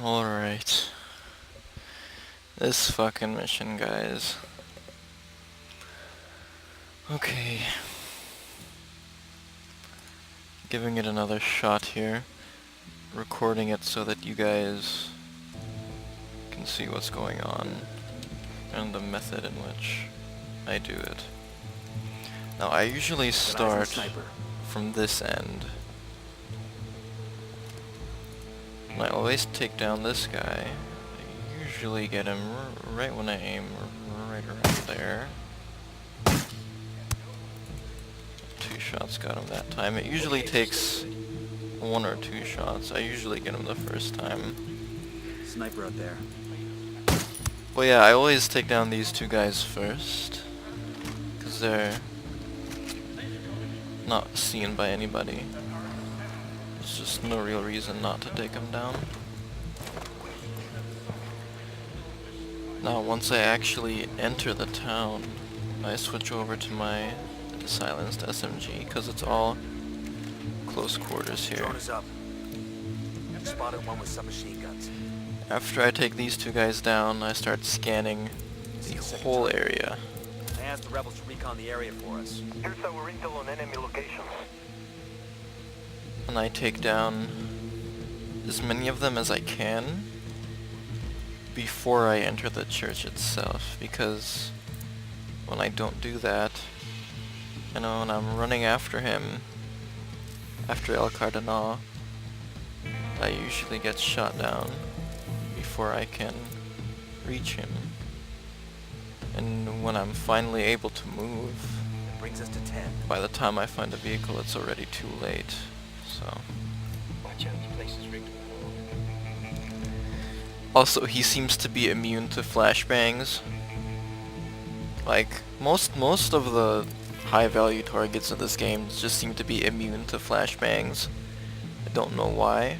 Alright. This fucking mission, guys. Okay. Giving it another shot here. Recording it so that you guys can see what's going on and the method in which I do it. Now I usually start from this end. And I always take down this guy. I usually get him right when I aim right around there. 2 shots got him that time. It usually takes 1 or 2 shots. I usually get him the first time. Sniper out there. Well, yeah, I always take down these 2 guys first, because they're not seen by anybody. There's just no real reason not to take them down. Now, once I actually enter the town, I switch over to my silenced SMG, because it's all close quarters here. Drone is up. Spotted one with submachine guns. After I take these 2 guys down, I start scanning the whole area. I asked the rebels to recon the area for us. Here's our intel on enemy locations. And I take down as many of them as I can before I enter the church itself, because when I don't do that, you know, when I'm running after him, after El Cardenal, I usually get shot down before I can reach him. And when I'm finally able to move, That brings us to 10. by the time I find a vehicle, it's already too late. So. Watch out, the place is rigged. Also, he seems to be immune to flashbangs. Like, most of the high-value targets in this game just seem to be immune to flashbangs. I don't know why.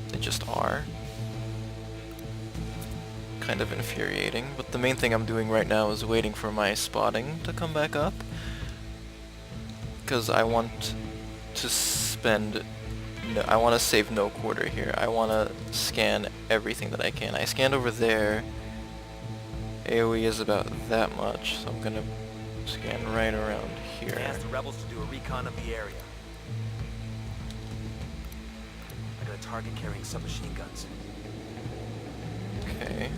They just are. Kind of infuriating. But the main thing I'm doing right now is waiting for my spotting to come back up, because I want to I want to save no quarter here. I want to scan everything that I can. I scanned over there. AoE is about that much, so I'm gonna scan right around I here. asked the rebels to do a recon of the area. I got a target carrying submachine guns. Okay.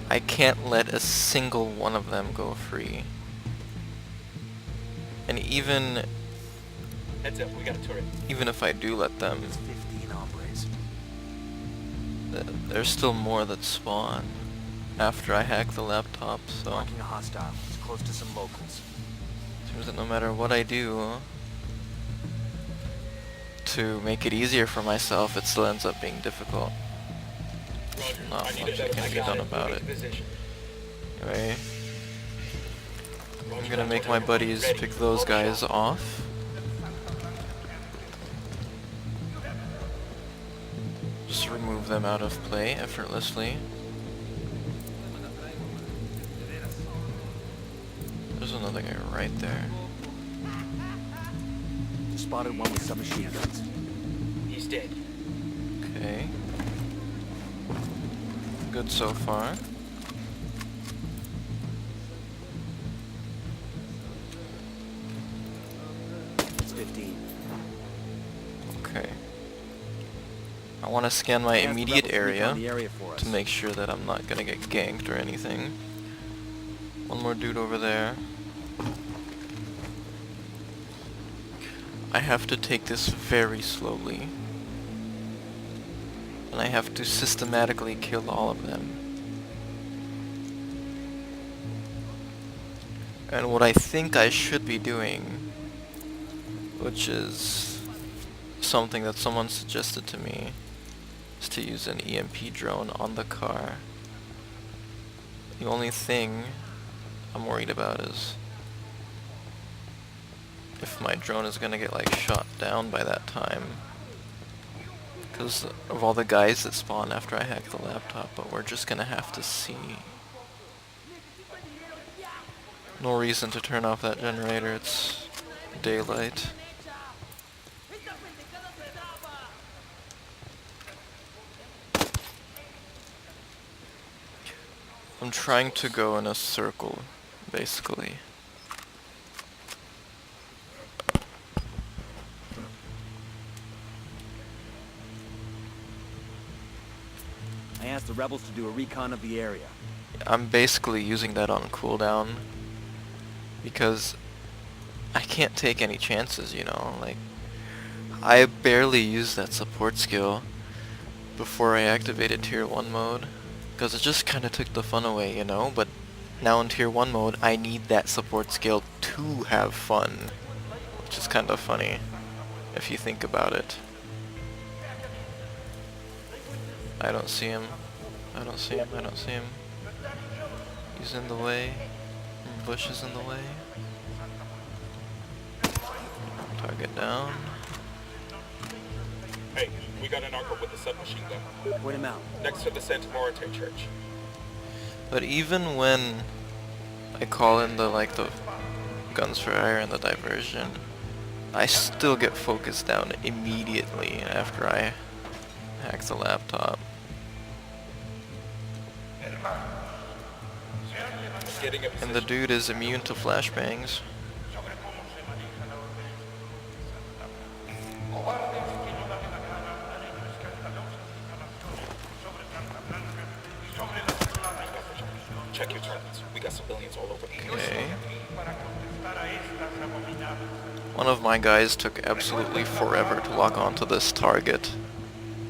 I can't let a single one of them go free. And even Heads up, we got a turret. even if I do let them, There's 15 hombres. there's still more that spawn after I hack the laptop, so Marking a hostile. It's close to some locals. seems that no matter what I do to make it easier for myself, it still ends up being difficult. Roger. Not I need much a I can be done about it. Position. Anyway, I'm Roger, gonna make roger. my buddies Ready. pick those guys off. Just remove them out of play effortlessly. There's another guy right there. Spotted one with submachine guns. He's dead. Okay. Good so far. It's 15. Okay. I want to scan my I asked the immediate rebels to recon area the area for us. to make sure that I'm not gonna get ganked or anything. One more dude over there. I have to take this very slowly. And I have to systematically kill all of them. And what I think I should be doing, which is something that someone suggested to me, is to use an EMP drone on the car. The only thing I'm worried about is if my drone is gonna get like shot down by that time, because of all the guys that spawn after I hack the laptop, but we're just gonna have to see. No reason to turn off that generator, it's daylight. I'm trying to go in a circle, basically. I asked the rebels to do a recon of the area. I'm basically using that on cooldown because I can't take any chances, you know, like I barely used that support skill before I activated tier 1 mode because it just kind of took the fun away, you know, but now in tier 1 mode I need that support skill to have fun, which is kind of funny if you think about it. I don't see him. I don't see him. I don't see him. He's in the way. Bush is in the way. Target down. Hey, we got an narco with a submachine gun. Point him out. Next to the Santa Marta church. But even when I call in the guns for hire and the diversion, I still get focused down immediately after I hack the laptop. Getting a And the dude is immune to flashbangs. Check your targets. We got civilians all over the place. Okay. One of my guys took absolutely forever to lock onto this target,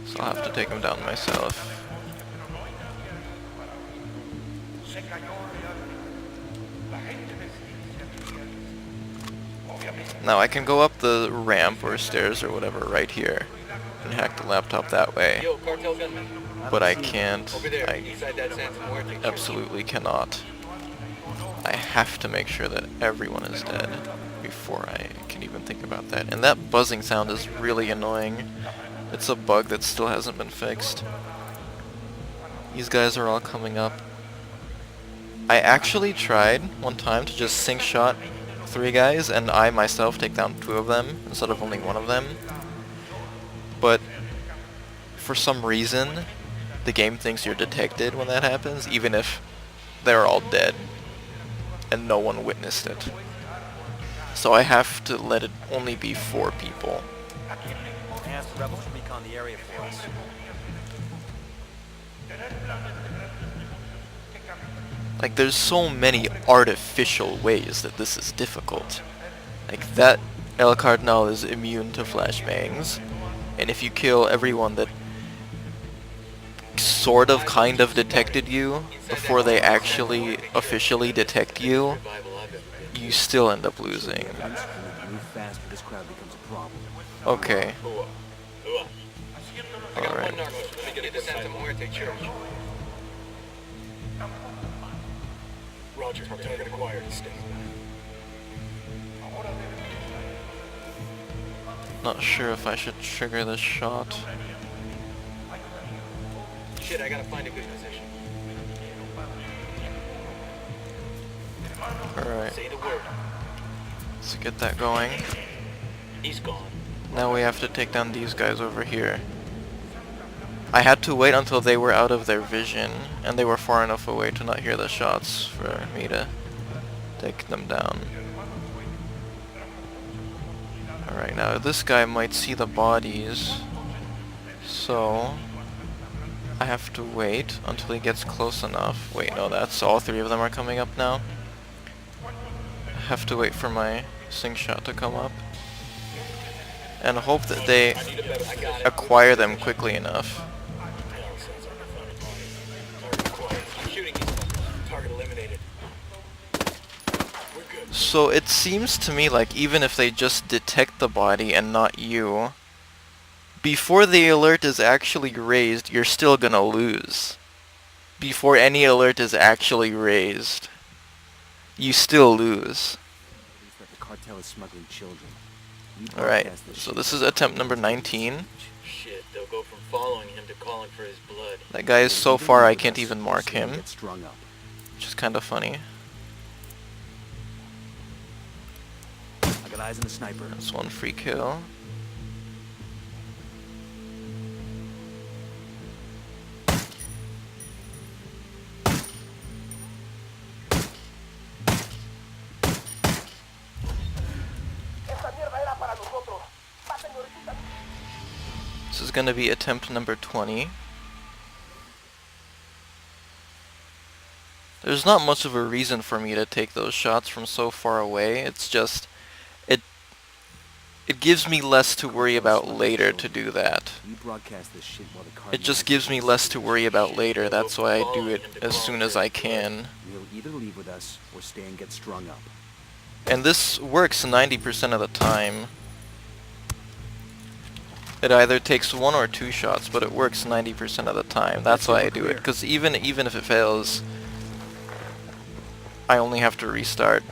so I'll have to take him down myself. Now I can go up the ramp or stairs or whatever right here and hack the laptop that way, Yo, cartel gunman. but I can't. Over there, I inside that Santa Muerte church. absolutely cannot. I have to make sure that everyone is dead before I can even think about that. And that buzzing sound is really annoying. It's a bug that still hasn't been fixed. These guys are all coming up. I actually tried one time to just sync shot 3 guys and I myself take down 2 of them instead of only 1 of them. But for some reason, the game thinks you're detected when that happens, even if they're all dead and no one witnessed it. So I have to let it only be 4 people. I asked the rebels to recon the area for us. Like, there's so many artificial ways that this is difficult. Like, that El Cardenal is immune to flashbangs, and if you kill everyone that sort of kind of detected you before they actually officially detect you, you still end up losing. We move fast, but this crowd becomes a problem. Okay. I got Alright. one narco. Let me get to the Santa Muerte church. Roger, target acquired. Stay. Not sure if I should trigger this shot. Shit, I gotta find a good position. Alright, Say the word. let's get that going. He's gone. Now we have to take down these guys over here. I had to wait until they were out of their vision, and they were far enough away to not hear the shots for me to take them down. Alright, now this guy might see the bodies, so I have to wait until he gets close enough. Wait, no, that's all 3 of them are coming up now. I have to wait for my sync shot to come up, and hope that they acquire them quickly enough. I'm shooting these fuckers. Target eliminated. So it seems to me like even if they just detect the body and not you, before the alert is actually raised, you're still gonna lose. Before any alert is actually raised, you still lose. That the cartel is smuggling children. Alright, so this is attempt number 19. Shit, they'll go from following him to calling for his blood. That guy is so far I can't even mark him, Get strung up. which is kind of funny. I got eyes on the sniper. That's 1 free kill. is going to be attempt number 20. There's not much of a reason for me to take those shots from so far away. It's just, it gives me less to worry about later to do that. You broadcast this shit while the Cardenal It just gives me less to worry about later. That's why I do it as soon as I can. We'll either leave with us or stay and get strung up. And this works 90% of the time. It either takes 1 or 2 shots, but it works 90% of the time. That's why I do it. Because even if it fails, I only have to restart,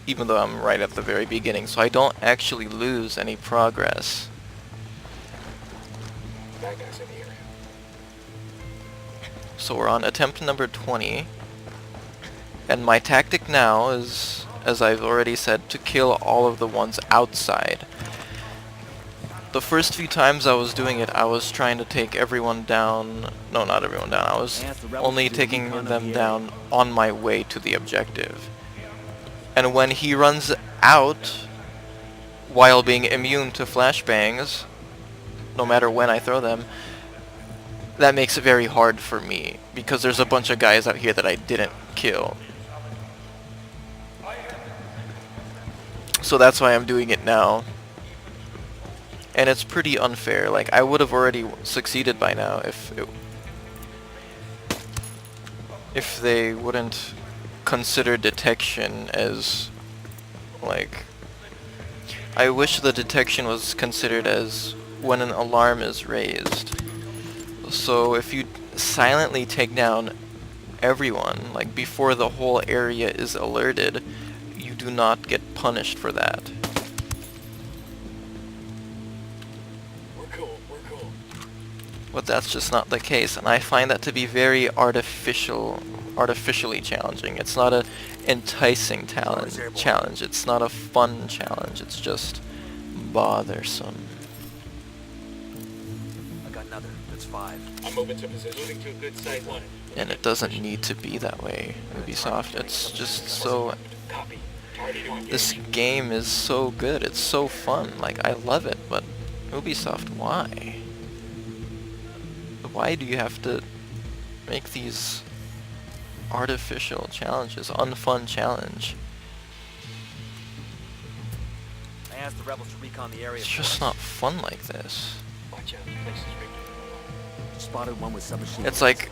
even though I'm right at the very beginning, so I don't actually lose any progress. Bad guys in the area. So we're on attempt number 20, and my tactic now is, as I've already said, to kill all of the ones outside. The first few times I was doing it, I was trying to take everyone down. No, not everyone down. I was only taking them down on my way to the objective. And when he runs out, while being immune to flashbangs, no matter when I throw them, that makes it very hard for me, because there's a bunch of guys out here that I didn't kill. So that's why I'm doing it now. And it's pretty unfair. Like, I would have already succeeded by now if they wouldn't consider detection as, like, I wish the detection was considered as when an alarm is raised. So if you silently take down everyone, like before the whole area is alerted, you do not get punished for that. But that's just not the case, and I find that to be very artificially challenging. It's not a enticing challenge. It's not a fun challenge. It's just bothersome. I got another. That's 5. I'm moving to position. Moving to a good site one. And it doesn't need to be that way, Ubisoft. It's just so... Copy. Target on This game is so good. It's so fun. Like, I love it, but Ubisoft, why? Why do you have to make these artificial challenges, unfun challenge? I asked the rebels to recon the area. It's just not fun like this. Watch out. Place is rigged. Spotted one with submachine. It's like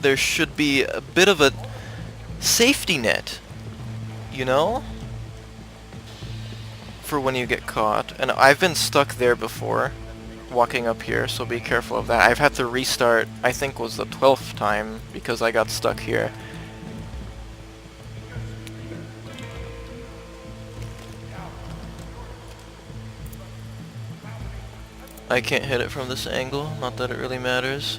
there should be a bit of a safety net, you know? For when you get caught. And I've been stuck there before, walking up here, so be careful of that. I've had to restart, I think was the 12th time, because I got stuck here. I can't hit it from this angle, not that it really matters.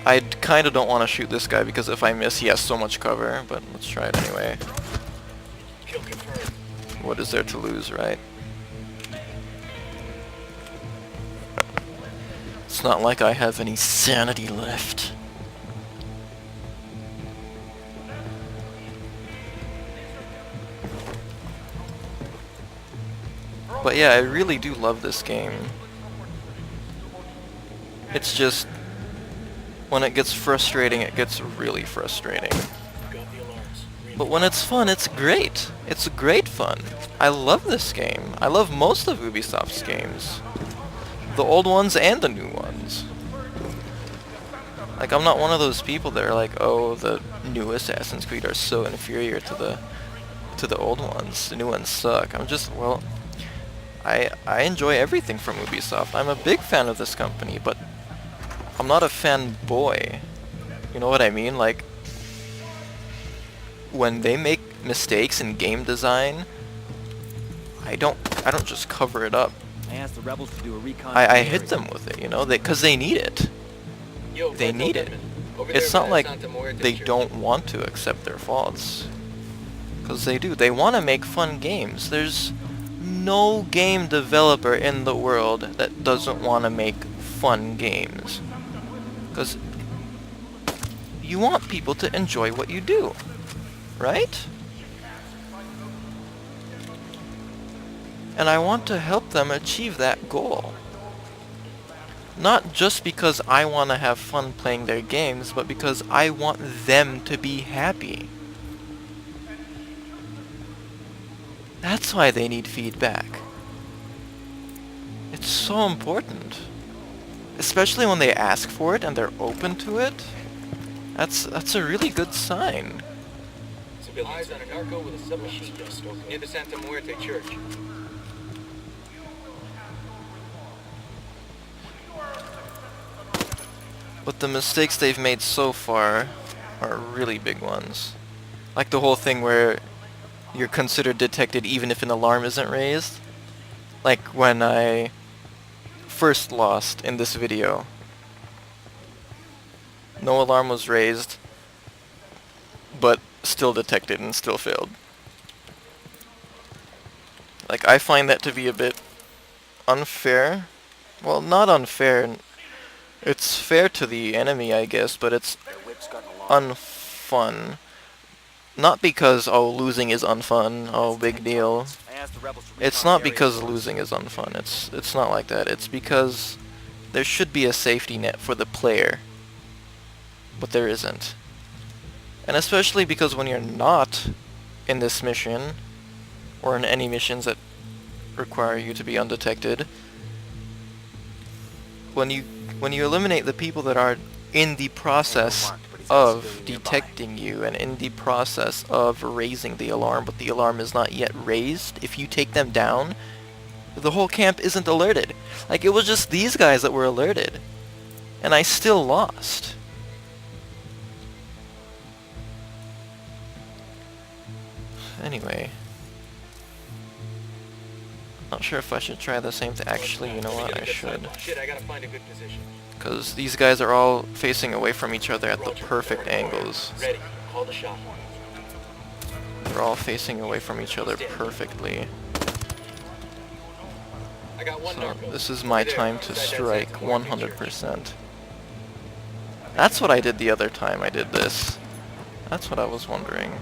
I kind of don't want to shoot this guy because if I miss he has so much cover, but let's try it anyway. Kill confirmed. What is there to lose, right? It's not like I have any sanity left. But yeah, I really do love this game. It's just, when it gets frustrating, it gets really frustrating. Got the alarms. But when it's fun, it's great. It's great fun. I love this game. I love most of Ubisoft's games. The old ones and the new ones. Like, I'm not one of those people that are like, oh, the new Assassin's Creed are so inferior to the old ones. The new ones suck. I'm just, well, I enjoy everything from Ubisoft. I'm a big fan of this company, but I'm not a fanboy. You know what I mean? Like, when they make mistakes in game design, I don't just cover it up. I asked the rebels to do a recon. I hit them with it, you know, because they need it. Yo, They Red need Dot it. Gunman. Over It's there not by like Santa Muerte they Church. don't want to accept their faults. Because they do. They want to make fun games. There's no game developer in the world that doesn't want to make fun games. Because you want people to enjoy what you do, right? And I want to help them achieve that goal. Not just because I want to have fun playing their games, but because I want them to be happy. That's why they need feedback. It's so important. Especially when they ask for it and they're open to it. That's a really good sign. Eyes on a narco with a submachine gun near the Santa Muerte church. But the mistakes they've made so far are really big ones. Like the whole thing where you're considered detected even if an alarm isn't raised. Like when I first lost in this video. No alarm was raised, but still detected and still failed. Like, I find that to be a bit unfair. Well, not unfair. It's fair to the enemy, I guess, but it's Their whip's got an alarm. unfun. Not because, oh, losing is unfun, oh, big deal. I asked the rebels to It's recon not the area because for us. losing is unfun. It's not like that. It's because there should be a safety net for the player, but there isn't. And especially because when you're not in this mission, or in any missions that require you to be undetected, when you eliminate the people that are in the process of detecting you and in the process of raising the alarm, but the alarm is not yet raised, if you take them down, the whole camp isn't alerted. Like, it was just these guys that were alerted, and I still lost. Anyway, not sure if I should try the same thing. Actually, you know what, I should. Shit, I gotta find a good position. Because these guys are all facing away from each other at the perfect angles. Ready. Call the shot. They're all facing away from each other perfectly. I got one So narco. this is my time to strike 100%. That's what I did the other time I did this. That's what I was wondering.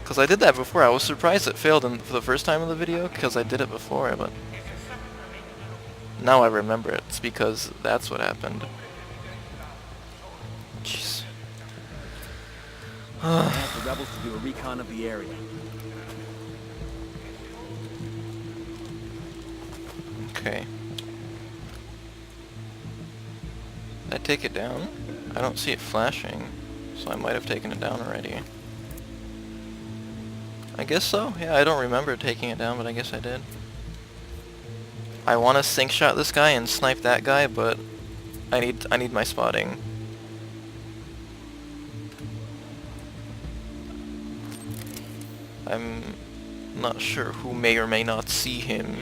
Because I did that before. I was surprised it failed for the first time in the video because I did it before, but now I remember it. It's because that's what happened. Jeez. I asked the rebels to do a recon of the area. Okay. Did I take it down? I don't see it flashing, so I might have taken it down already. I guess so. Yeah, I don't remember taking it down, but I guess I did. I want to sink shot this guy and snipe that guy, but I need my spotting. I'm not sure who may or may not see him.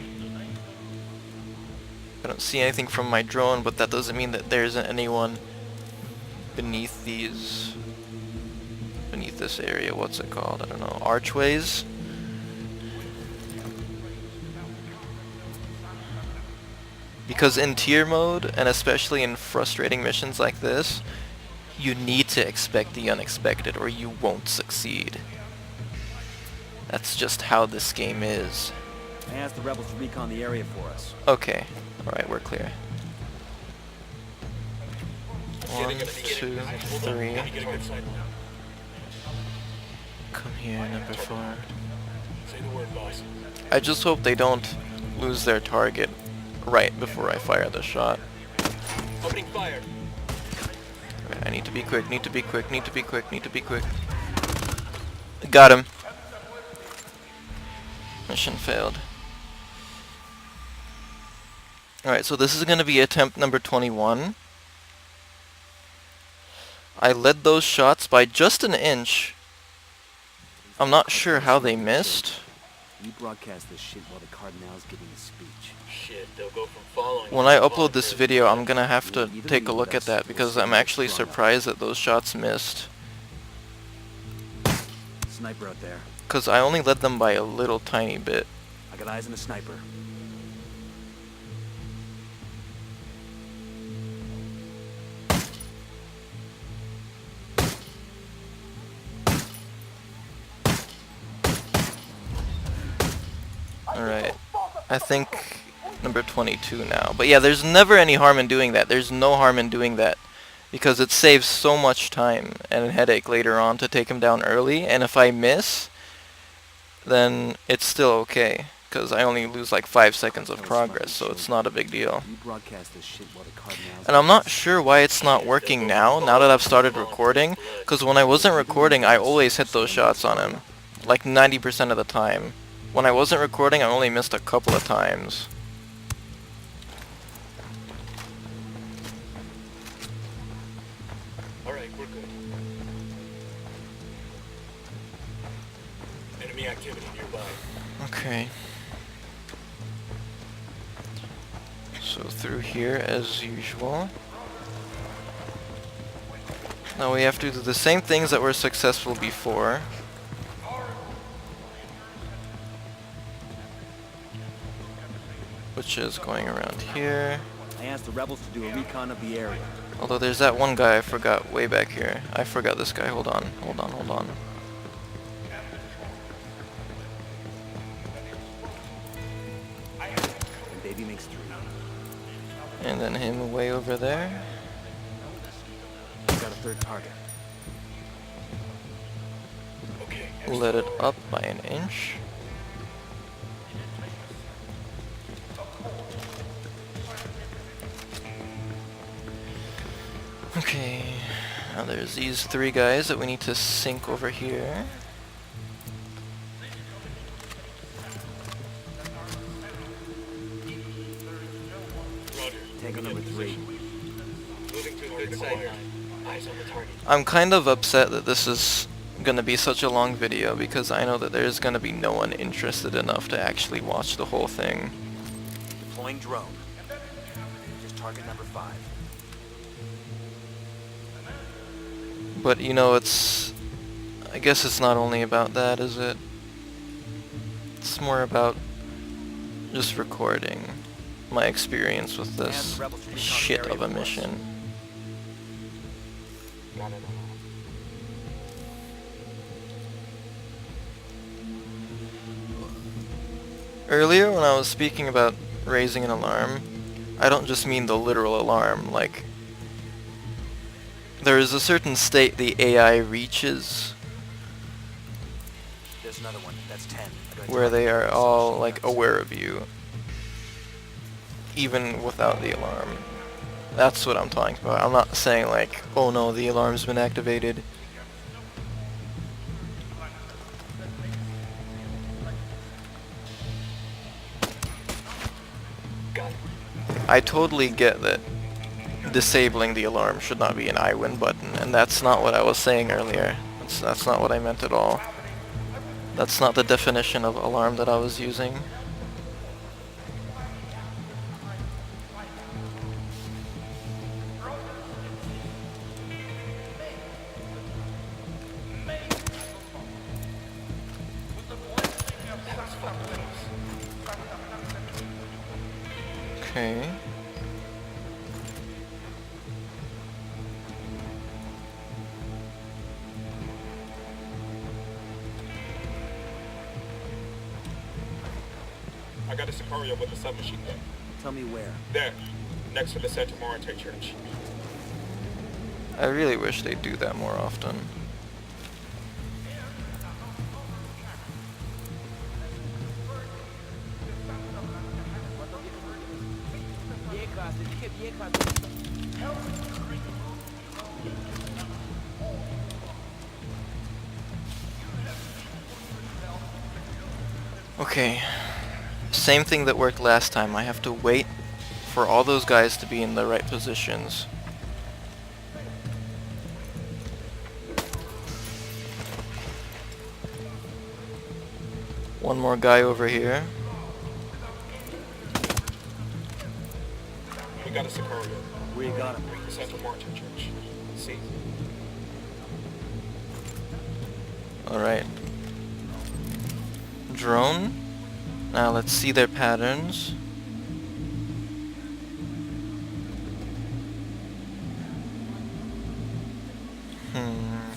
I don't see anything from my drone, but that doesn't mean that there isn't anyone beneath these... beneath this area. What's it called? I don't know. Archways? Because in tier mode, and especially in frustrating missions like this, you need to expect the unexpected or you won't succeed. That's just how this game is. I asked the rebels to recon the area for us. Okay. Alright, we're clear. Shit, 1, I gotta be 2, getting- hold on, 3. let me get a good sight line. Come here, number 4. Say the word, boss. I just hope they don't lose their target right before I fire the shot. Opening fire. Okay, I need to be quick, need to be quick, need to be quick, need to be quick. Got him. Mission failed. Alright, so this is going to be attempt number 21. I led those shots by just an inch. I'm not sure how they missed. You broadcast this shit while the Cardenal's giving a speech. Shit, they'll go from following. When I upload this video, I'm going to have to take a look at that because I'm actually surprised that those shots missed. Sniper out there. Because I only led them by a little tiny bit. I got eyes on a sniper. Alright. I think number 22 now. But yeah, there's never any harm in doing that. There's no harm in doing that. Because it saves so much time and a headache later on to take him down early. And if I miss, then it's still okay. Because I only lose like 5 seconds of progress, so it's not a big deal. You broadcast this shit while the Cardenals... And I'm not sure why it's not working now that I've started recording. Because when I wasn't recording, I always hit those shots on him. Like 90% of the time. When I wasn't recording, I only missed a couple of times. Alright, we're good. Enemy activity nearby. Okay. So through here as usual. Now we have to do the same things that were successful before. Which is going around here. I asked the rebels to do a recon of the area. Although there's that one guy I forgot way back here. I forgot this guy. Hold on. And baby makes 3. And then him way over there. Got a 3rd target. Okay. Let it up by an inch. Okay, now there's these 3 guys that we need to sink over here. Roger. Tango number 3. Moving to a good sight line. Eyes on the target. I'm kind of upset that this is gonna be such a long video because I know that there's gonna be no one interested enough to actually watch the whole thing. Deploying drone. Just target number 5. But you know, I guess it's not only about that, is it? It's more about just recording my experience with this shit of a mission. Got it. Earlier when I was speaking about raising an alarm, I don't just mean the literal alarm, like there is a certain state the AI reaches There's another one. That's 10. where they are all like aware of you, even without the alarm. That's what I'm talking about. I'm not saying like, oh no, the alarm's been activated. Got it. I totally get that disabling the alarm should not be an I win button, and that's not what I was saying earlier. That's not what I meant at all. That's not the definition of alarm that I was using. Okay. I got a Sicario with a submachine gun. Tell me where. There. Next to the Santa Marta Church. I really wish they'd do that more often. Okay, same thing that worked last time. I have to wait for all those guys to be in the right positions. One more guy over here. We got a Sicario. Where you got him? The Santa Marta Church. See? Alright. Drone. Now let's see their patterns.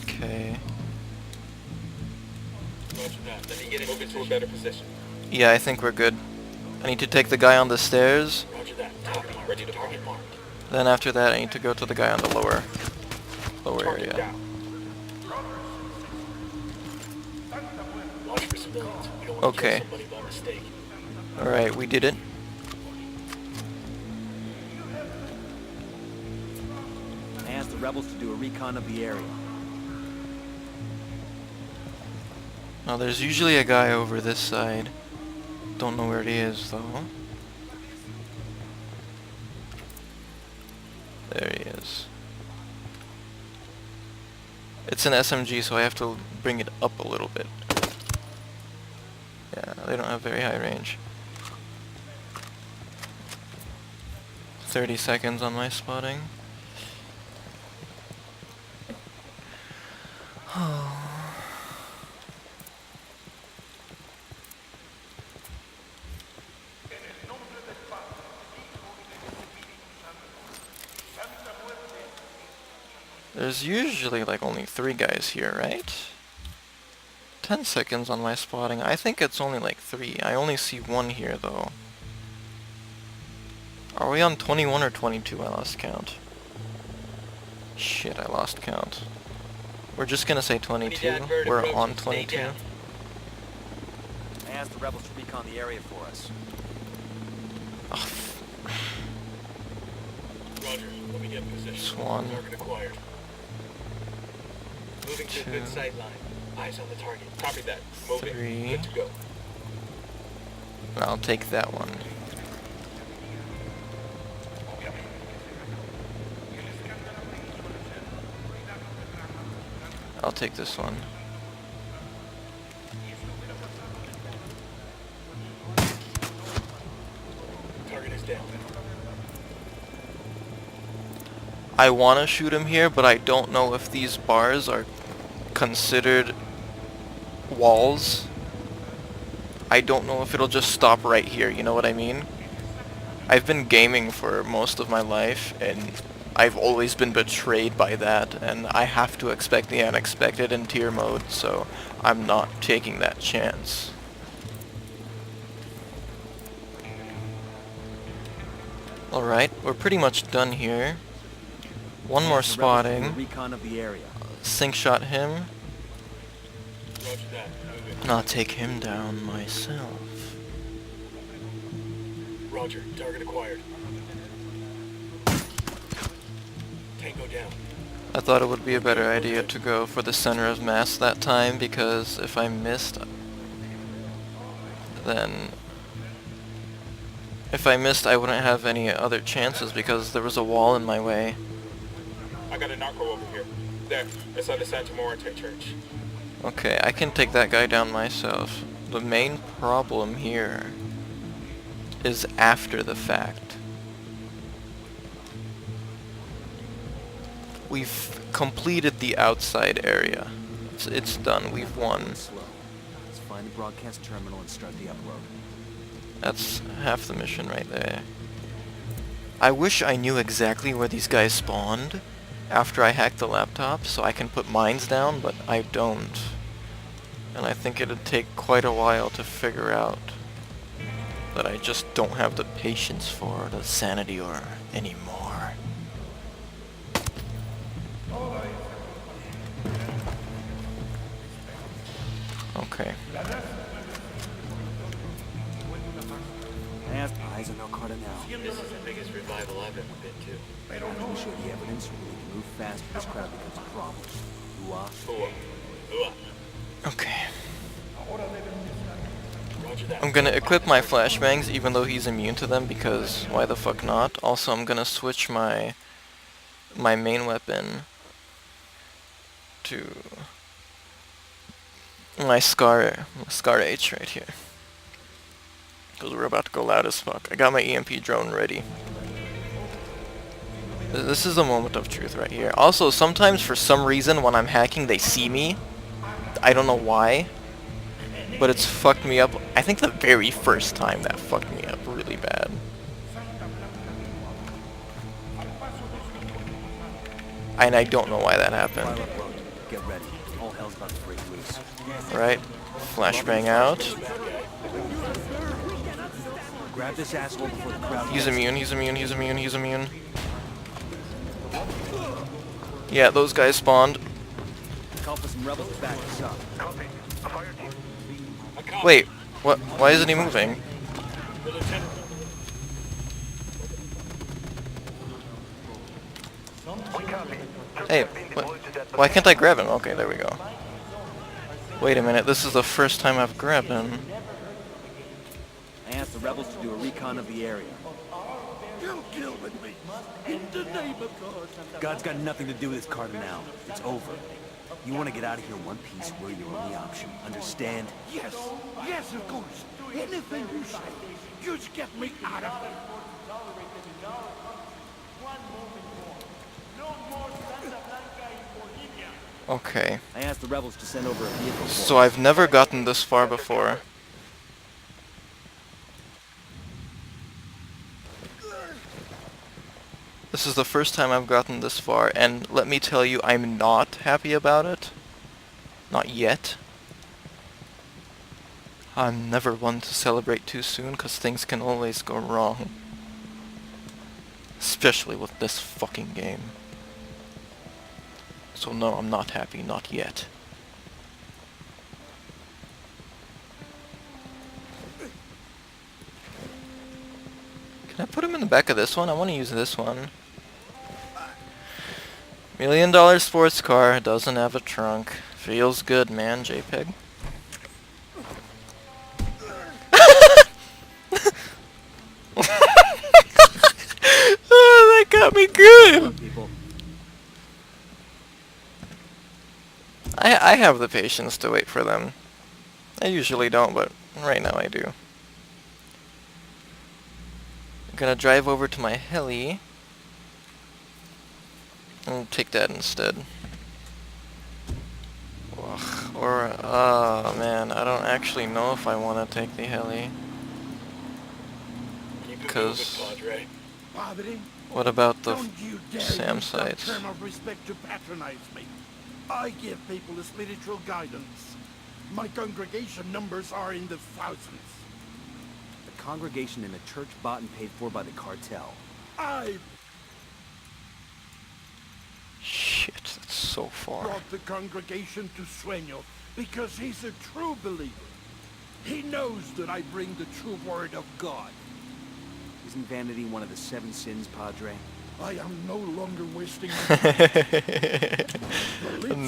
Okay. Roger that. Let me get it. Move it to a better position. Yeah, I think we're good. I need to take the guy on the stairs. Roger that. Copy. Ready to target marked. Then after that, I need to go to the guy on the lower Target area. down. Watch for civilians. We don't want to Okay. kill somebody by mistake. Alright, we did it. I asked the rebels to do a recon of the area. Now there's usually a guy over this side. Don't know where he is though. There he is. It's an SMG, so I have to bring it up a little bit. Yeah, they don't have very high range. 30 seconds on my spotting. There's usually like only 3 guys here, right? 10 seconds on my spotting. I think it's only like 3. I only see 1 here though. Are we on 21 or 22? I lost count. Shit, I lost count. We're just gonna say 22. We're on 22. I asked the rebels to recon the area for us. Oh, Roger. Let me get in position. Swan. Target acquired. Moving to a 2. good sight line. Eyes on the target. Copy that. Moving. 3. Good to go. I'll take that one. I'll take this one. Target is down. I want to shoot him here, but I don't know if these bars are considered walls. I don't know if it'll just stop right here, you know what I mean? I've been gaming for most of my life, and I've always been betrayed by that, and I have to expect the unexpected in tier mode, so I'm not taking that chance. Alright, we're pretty much done here. One more The rebels to do a spotting. recon of the area. Sink shot him. Roger that. Moving. And I'll take him down myself. Roger. Target acquired. Tango down. I thought it would be a better idea to go for the center of mass that time, because if I missed, then... If I missed, I wouldn't have any other chances because there was a wall in my way. I got a narco over here. There. Inside the Santa Muerte church. Okay, I can take that guy down myself. The main problem here is after the fact. We've completed the outside area. It's done. We've won. Slow. Let's find the broadcast terminal and start the upload. That's half the mission right there. I wish I knew exactly where these guys spawned after I hacked the laptop so I can put mines down, but I don't. And I think it'd take quite a while to figure out that I just don't have the patience for, the sanity or anymore. Okay. I asked eyes on Cardenal. This is the biggest revival I've ever been to. We show the evidence, we can move fast, but this crowd becomes a problem. Okay. Roger that. I'm gonna equip my flashbangs even though he's immune to them, because why the fuck not? Also, I'm gonna switch my main weapon to my Scar H right here. Because we're about to go loud as fuck. I got my EMP drone ready. This is a moment of truth right here. Also, sometimes for some reason when I'm hacking they see me. I don't know why. But it's fucked me up. I think the very first time that fucked me up really bad. And I don't know why that happened. File upload. Get ready. All hell's about to break loose. Right? Flashbang out. Grab this asshole before the crowd He's gets immune, he's immune, he's immune, he's immune. Yeah, those guys spawned. Call for some rebels to back us up. Wait, what? Why isn't he moving? The lieutenant. Hey, why can't I grab him? Okay, there we go. Wait a minute, this is the first time I've grabbed him. I asked the rebels to do a recon of the area. Don't deal with me. In the name of God. God's got nothing to do with this Cardenal. It's over. You want to get out of here one piece, we're your only option. Understand? Yes, yes, of course. Anything you say. Just get me out of here. Okay. I asked the rebels to send over a vehicle. So I've never gotten this far before. This is the first time I've gotten this far, and let me tell you, I'm not happy about it. Not yet. I'm never one to celebrate too soon, because things can always go wrong. Especially with this fucking game. So no, I'm not happy, not yet. Can I put him in the back of this one? I want to use this one. $1 million sports car, doesn't have a trunk. Feels good, man, JPEG. Oh, that got me good! I have the patience to wait for them. I usually don't, but right now I do. I'm gonna drive over to my heli and take that instead. Ugh, or, oh man, I don't actually know if I want to take the heli. Because Padre, what about the don't you dare SAM use that sites? term of respect to patronize me. I give people a spiritual guidance. My congregation numbers are in the thousands. The congregation in a church bought and paid for by the cartel. I Shit, that's so far. brought the congregation to Sueño because he's a true believer. He knows that I bring the true word of God. Isn't vanity one of the 7 sins, Padre? I am no longer wasting my time.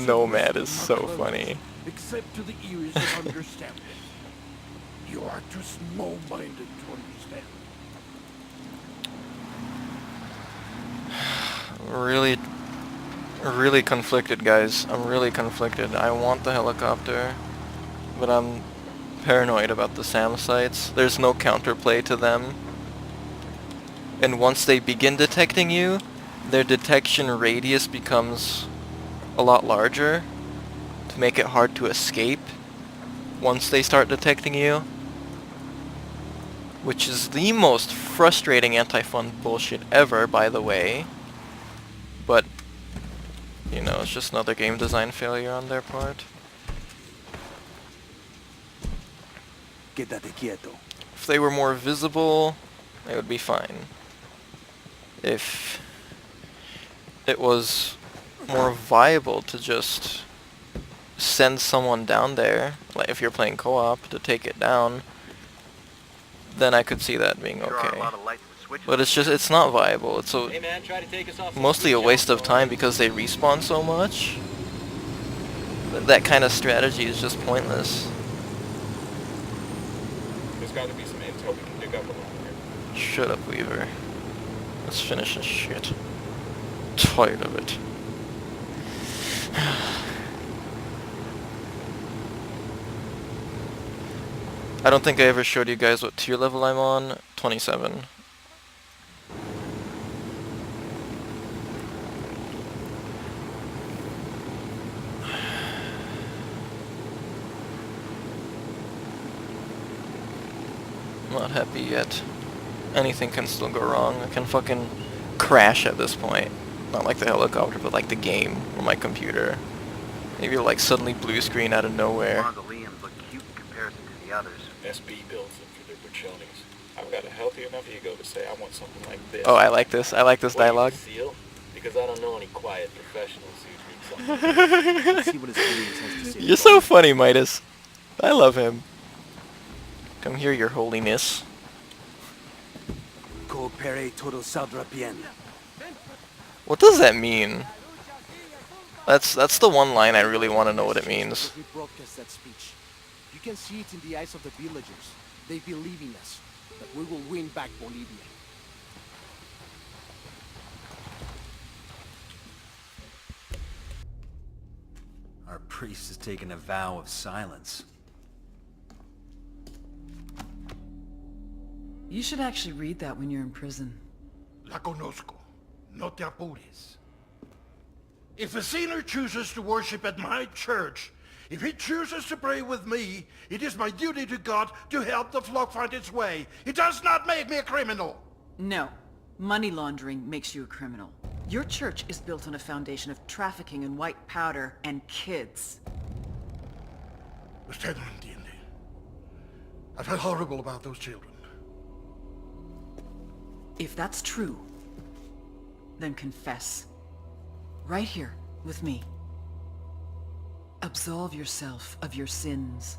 Nomad is so funny. Except to the ears of understanding. You are too small-minded to understand. Really conflicted, guys. I'm really conflicted. I want the helicopter, but I'm paranoid about the SAM sites. There's no counterplay to them. And once they begin detecting you, their detection radius becomes a lot larger to make it hard to escape once they start detecting you. Which is the most frustrating anti-fun bullshit ever, by the way. But, you know, it's just another game design failure on their part. Quédate quieto. If they were more visible, they would be fine. If it was more viable to just send someone down there, like if you're playing co-op, to take it down, then I could see that being okay. But it's just, it's not viable. It's Hey man, try to take us off. mostly a waste of time because they respawn so much. That kind of strategy is just pointless. There's got to be some intel we can dig up along here. Shut up, Weaver. Let's finish this shit. Tired of it. I don't think I ever showed you guys what tier level I'm on. 27. Not happy yet. Anything can still go wrong. I can fucking crash at this point. Not like the helicopter, but like the game or my computer. Maybe like suddenly blue screen out of nowhere. Mausoleums look cute in comparison to the others. SB builds them for their bruchonies. I I've got a healthy enough ego to say I want something like this. Oh, I like this. I like this dialogue. Seal? Because I don't know any quiet professionals who drink Let's see what his aliens has to say. You're so funny, Midas. I love him. Come here, your holiness. Coopere todo saldrá bien. What does that mean? That's the one line I really want to know what it means. We broadcast that speech. You can see it in the eyes of the villagers. They believe in us, that we will win back Bolivia. Our priest has taken a vow of silence. You should actually read that when you're in prison. La conozco. No te apures. If a sinner chooses to worship at my church, if he chooses to pray with me, it is my duty to God to help the flock find its way. It does not make me a criminal. No. Money laundering makes you a criminal. Your church is built on a foundation of trafficking in white powder and kids. Usted no entiende. I felt horrible about those children. If that's true, then confess. Right here, with me. Absolve yourself of your sins.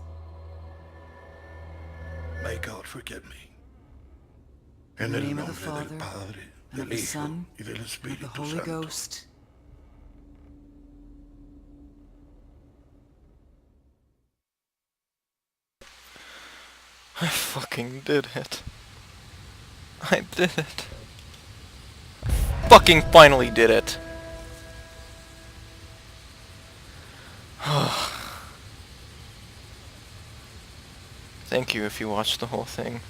May God forgive me. In En the el name of the nombre del Father, Padre, and of del the Hijo, Son, y del and of the Espíritu Holy Santo. Ghost. I fucking did it. I did it. Fucking finally did it. Thank you if you watched the whole thing.